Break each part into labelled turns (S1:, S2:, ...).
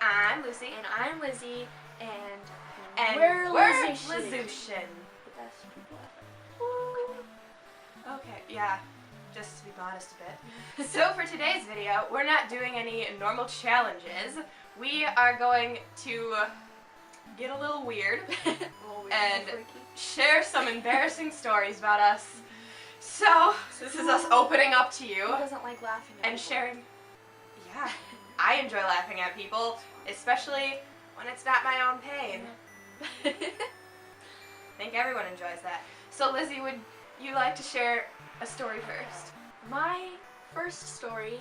S1: I'm Lucy.
S2: And I'm Lizzie, and
S1: we're
S2: Lizucian.
S1: Lizucian.
S2: The best people ever.
S1: Okay, yeah, just to be modest a bit. So for today's video, we're not doing any normal challenges. We are going to get a little weird and share some embarrassing stories about us. So this is us opening up to you.
S2: Who doesn't like laughing at
S1: and
S2: people?
S1: sharing. Yeah, I enjoy laughing at people, especially when it's not my own pain. I think everyone enjoys that. So Lizzie, would you like to share a story first?
S2: My first story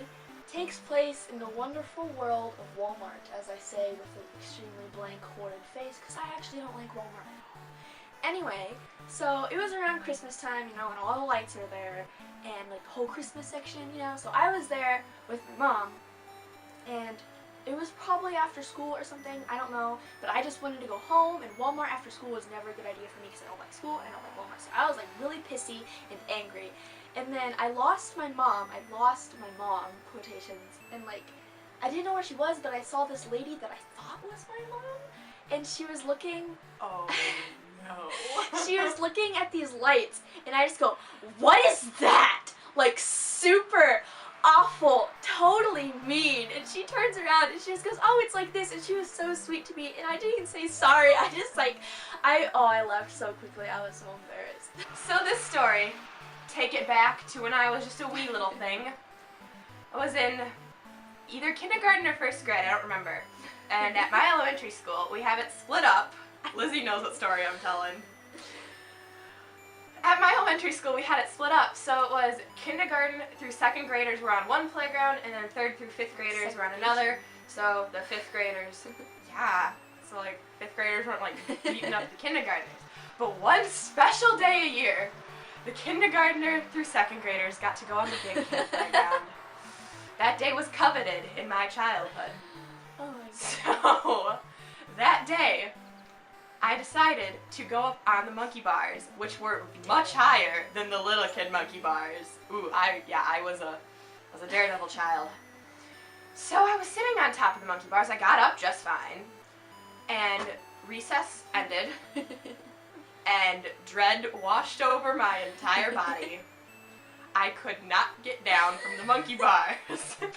S2: takes place in the wonderful world of Walmart, as I say with an extremely blank, horrid face, because I actually don't like Walmart at all. Anyway, so it was around Christmas time, you know, and all the lights are there, and like the whole Christmas section, you know, so I was there with my mom, and it was probably after school or something, I don't know, but I just wanted to go home, and Walmart after school was never a good idea for me because I don't like school and I don't like Walmart, so I was like really pissy and angry. And then I lost my mom, quotations, and like, I didn't know where she was, but I saw this lady that I thought was my mom, and she was looking,
S1: Oh no.
S2: she was looking at these lights, and I just go, what is that? Like, super awful, totally mean, and she turns around, and she just goes, oh, it's like this, and she was so sweet to me, and I didn't even say sorry, I just like, I left so quickly, I was so embarrassed.
S1: So this story, take it back to when I was just a wee little thing. I was in either kindergarten or first grade, I don't remember. And at my elementary school, we have it split up. Lizzie knows what story I'm telling. At my elementary school, we had it split up. So it was kindergarten through second graders were on one playground, and then third through fifth graders were on another. So the fifth graders, yeah. So like fifth graders weren't like beating up the kindergartners. But one special day a year, the kindergartner through second graders got to go on the big kid playground. That day was coveted in my childhood.
S2: Oh my god.
S1: So, that day, I decided to go up on the monkey bars, which were much higher than the little kid monkey bars. Ooh, I was a daredevil child. So I was sitting on top of the monkey bars. I got up just fine, and recess ended. And dread washed over my entire body. I could not get down from the monkey bars.
S2: Love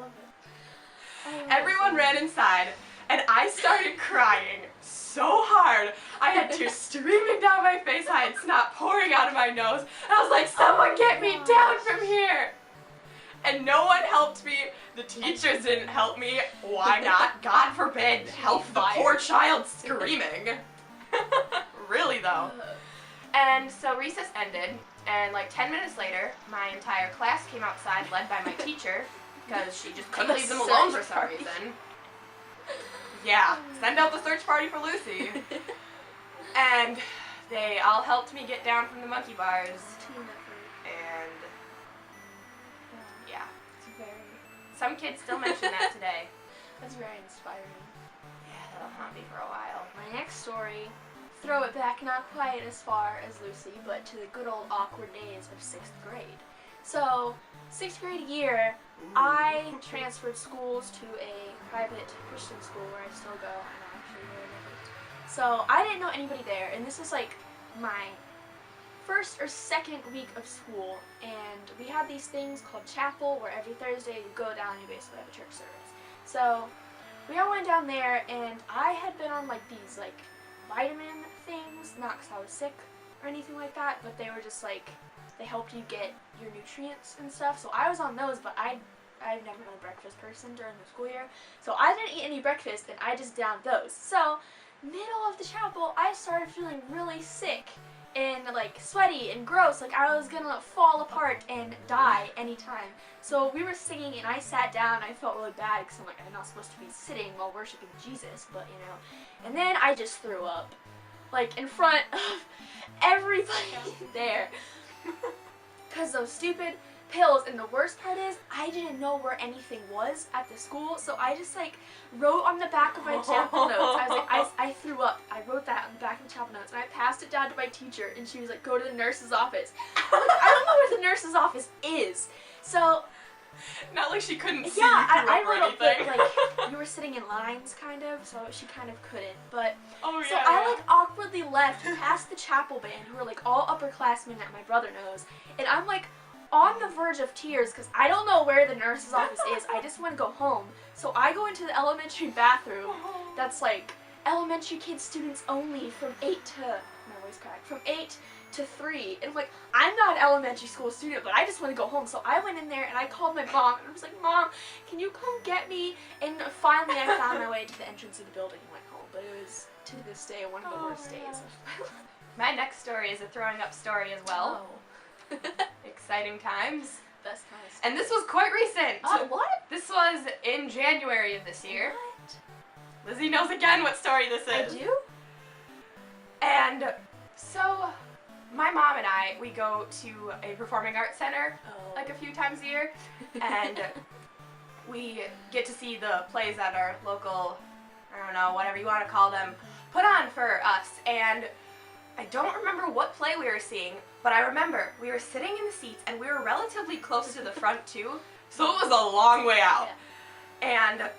S2: it.
S1: Everyone ran inside, and I started crying so hard. I had tears streaming down my face. I had snot pouring out of my nose. And I was like, someone get me down from here. And no one helped me. The teachers didn't help me. Why not? God forbid. Help the poor child screaming. Really though. And so recess ended, and like 10 minutes later, my entire class came outside, led by my teacher, because she just couldn't leave them alone for some reason. Yeah, send out the search party for Lucy. And they all helped me get down from the monkey bars.
S2: Team effort.
S1: And yeah,
S2: It's very,
S1: some kids still mention that today.
S2: that's very inspiring.
S1: Yeah, that'll haunt me for a while.
S2: My next story, throw it back not quite as far as Lucy, but to the good old awkward days of 6th grade. So, 6th grade year, I transferred schools to a private Christian school where I still go, and I actually really love it. So, I didn't know anybody there, and this was like my first or second week of school, and we had these things called chapel, where every Thursday you go down and you basically have a church service. So, we all went down there, and I had been on like these like vitamin things, not because I was sick or anything like that, but they were just like, they helped you get your nutrients and stuff, so I was on those, but I've never been a breakfast person during the school year, so I didn't eat any breakfast, and I just downed those. So, middle of the chapel, I started feeling really sick, and like sweaty and gross, like I was gonna fall apart and die anytime. So we were singing, and I sat down, I felt really bad, because I'm like, I'm not supposed to be sitting while worshiping Jesus, but you know. And then I just threw up, like in front of everybody there, because those stupid pills, and the worst part is, I didn't know where anything was at the school, so I just like wrote on the back of my chapel notes, I was like, I threw up, I wrote that on the back of the chapel notes, and I passed it down to my teacher, and she was like, go to the nurse's office. I don't know where the nurse's office is. So
S1: Not like she couldn't see
S2: Yeah,
S1: you threw
S2: I
S1: up or
S2: wrote up,
S1: anything.
S2: like, you were sitting in lines, kind of, so she kind of couldn't, but...
S1: Oh,
S2: So
S1: yeah,
S2: I,
S1: yeah.
S2: like, awkwardly left past the chapel band, who were, like, all upperclassmen that my brother knows, and I'm, like, on the verge of tears, because I don't know where the nurse's office is. I just want to go home. So I go into the elementary bathroom that's, like, elementary kids students only from 8 to... My voice cracked. From 8 to 3. And, like, I'm not an elementary school student, but I just want to go home. So I went in there, and I called my mom, and I was like, Mom, can you come get me? And finally I found my way to the entrance of the building and went home. But it was, to this day, one of the worst days of my life.
S1: My next story is a throwing up story as well.
S2: Oh.
S1: Exciting times.
S2: Best kind of stuff.
S1: And this was quite recent.
S2: What?
S1: This was in January of this year.
S2: What?
S1: Lizzie knows again what story this
S2: I
S1: is.
S2: do?
S1: And so my mom and I, we go to a performing arts center
S2: Oh.
S1: like a few times a year, and we get to see the plays that our local, I don't know, whatever you want to call them, put on for us. And I don't remember what play we were seeing, but I remember we were sitting in the seats and we were relatively close to the front too, so it was a long way out.
S2: Yeah.
S1: And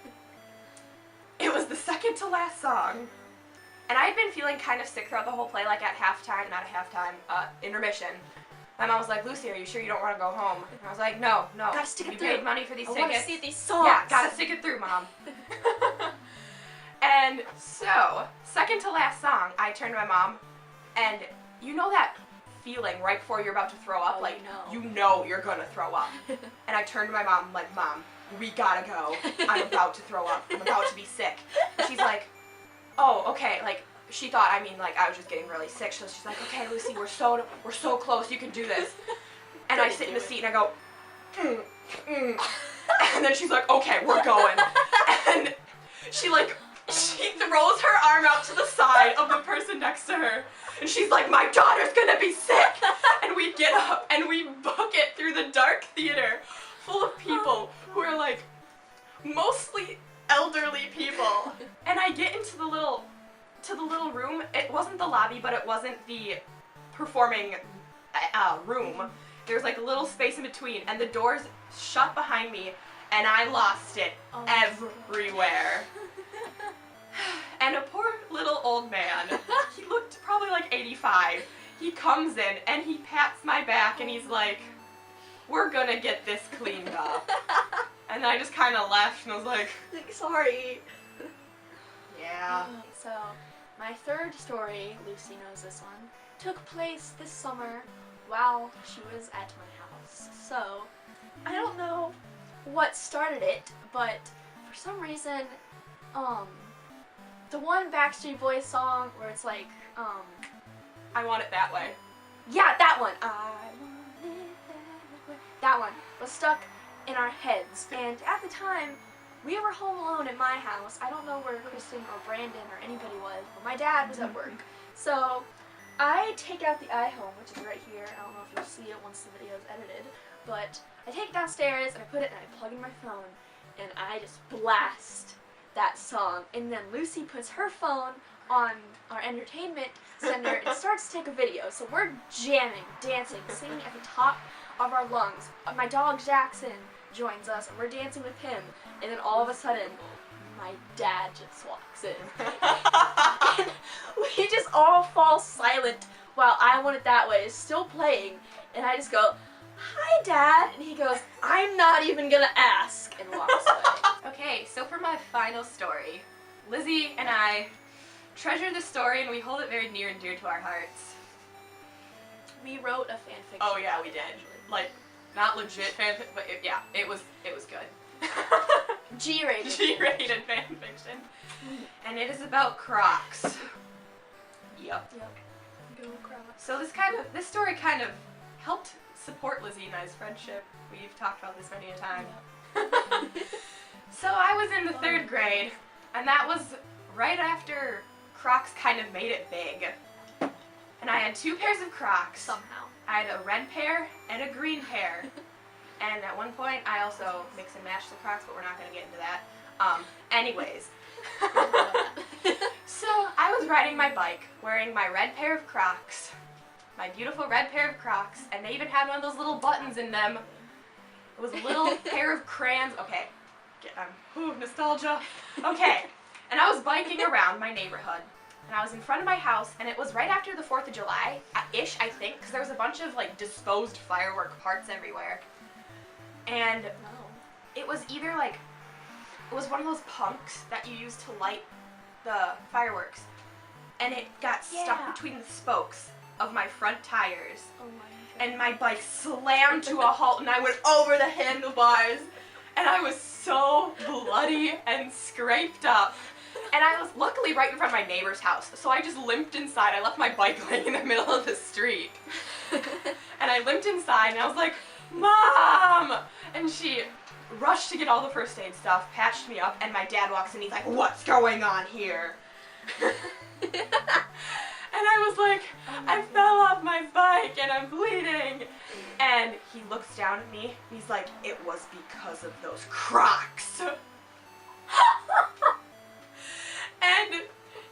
S1: it was the second to last song. And I had been feeling kind of sick throughout the whole play, like at halftime, not at halftime, intermission. My mom was like, Lucy, are you sure you don't want to go home? And I was like, no.
S2: Gotta stick it
S1: You
S2: through.
S1: paid money for these
S2: I
S1: tickets.
S2: want to see these songs.
S1: Yeah, gotta stick it through, Mom. And so, second to last song, I turned to my mom, and you know that feeling right before you're about to throw up?
S2: Oh,
S1: like,
S2: you
S1: you know you're gonna throw up. And I turned to my mom, like, Mom, we gotta go. I'm about to throw up. I'm about to be sick. And she's like, oh, okay, like, she thought, I mean, like, I was just getting really sick, so she's like, okay, Lucy, we're so close, you can do this. And I sit in the seat and I go, and then she's like, okay, we're going. And she throws her arm out to the side of the person next to her, and she's like, my daughter's gonna be sick. And we get up and we book it through the dark theater full of people who are like mostly elderly people. And I get into the little room. It wasn't the lobby, but it wasn't the performing room. There's like a little space in between, and the doors shut behind me, and I lost it everywhere. And a poor little old man, he looked probably like 85, he comes in and he pats my back and he's like, we're gonna get this cleaned up. And then I just kind of left and I was like,
S2: Sorry.
S1: yeah.
S2: So, my third story, Lucy knows this one, took place this summer while she was at my house. So, I don't know what started it, but for some reason, the one Backstreet Boys song where it's like,
S1: I want it that way.
S2: yeah, that one. I want it that way. That one was stuck in our heads, and at the time, we were home alone at my house. I don't know where Kristen or Brandon or anybody was, but my dad was at work. So I take out the iHome, which is right here. I don't know if you'll see it once the video is edited, but I take it downstairs and I put it and I plug in my phone and I just blast that song. And then Lucy puts her phone on our entertainment center and starts to take a video. So we're jamming, dancing, singing at the top of our lungs. My dog Jackson joins us and we're dancing with him, and then all of a sudden my dad just walks in and we just all fall silent while I Want It That Way is still playing, and I just go, hi Dad, and he goes, I'm not even gonna ask, and walks away.
S1: Okay, so for my final story, Lizzie and I treasure this story and we hold it very near and dear to our hearts.
S2: We wrote a fanfiction.
S1: Oh yeah, we did. Like, not legit fanfic, but it was good.
S2: G-rated.
S1: G-rated fanfiction. And it is about Crocs. Yep.
S2: Yep. Go Crocs.
S1: So this story kind of helped support Lizzie and I's friendship. We've talked about this many a time. So I was in the 3rd grade, and that was right after Crocs kind of made it big. And I had 2 pairs of Crocs.
S2: Somehow.
S1: I had a red pair and a green pair. And at one point, I also mix and match the Crocs, but we're not going to get into that. Anyways. So I was riding my bike, wearing my red pair of Crocs, my beautiful red pair of Crocs, and they even had one of those little buttons in them It was a little pair of crayons. Okay, nostalgia. Okay, and I was biking around my neighborhood, and I was in front of my house, and it was right after the 4th of July-ish, I think, because there was a bunch of, like, disposed firework parts everywhere. And it was either, like, it was one of those punks that you use to light the fireworks, and it got stuck between the spokes of my front tires, and my bike slammed to a halt, and I went over the handlebars, and I was so bloody and scraped up. And I was luckily right in front of my neighbor's house, so I just limped inside. I left my bike laying in the middle of the street. And I limped inside, and I was like, Mom! And she rushed to get all the first aid stuff, patched me up, and my dad walks in, he's like, what's going on here? And I was like, I fell off my bike and I'm bleeding. And he looks down at me, and he's like, it was because of those Crocs. And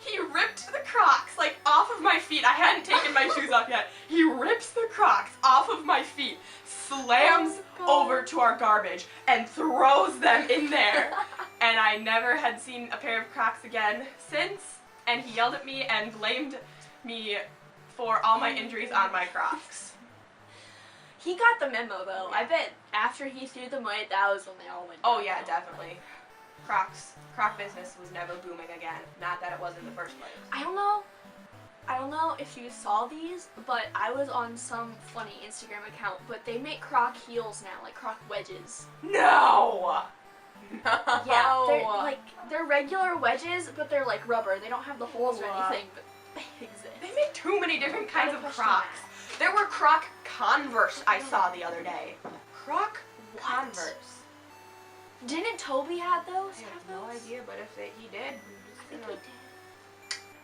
S1: he ripped the Crocs, like, off of my feet. I hadn't taken my shoes off yet. He rips the Crocs off of my feet, slams over to our garbage, and throws them in there. And I never had seen a pair of Crocs again since. And he yelled at me and blamed me for all my injuries on my Crocs.
S2: He got the memo, though. I bet after he threw them away, that was when they all went down.
S1: Oh, yeah, definitely. Croc business was never booming again. Not that it was in the first place.
S2: I don't know if you saw these, but I was on some funny Instagram account, but they make Croc heels now, like Croc wedges.
S1: No! No!
S2: Yeah, they're regular wedges, but they're like rubber. They don't have the holes or anything, but they exist.
S1: They make too many different kinds of Crocs. There were Croc Converse I saw the other day. Croc Converse.
S2: Didn't Toby have those?
S1: I have no idea, but if he did,
S2: I think he did.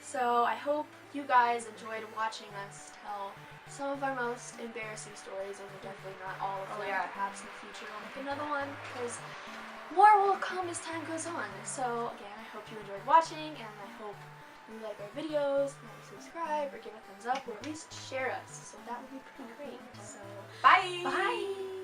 S2: So I hope you guys enjoyed watching us tell some of our most embarrassing stories. Those are definitely not all of them. Perhaps in the future we'll make another one, because more will come as time goes on. So again, I hope you enjoyed watching, and I hope you like our videos, and subscribe, or give a thumbs up, or at least share us. So that would be pretty great. So
S1: bye!
S2: Bye!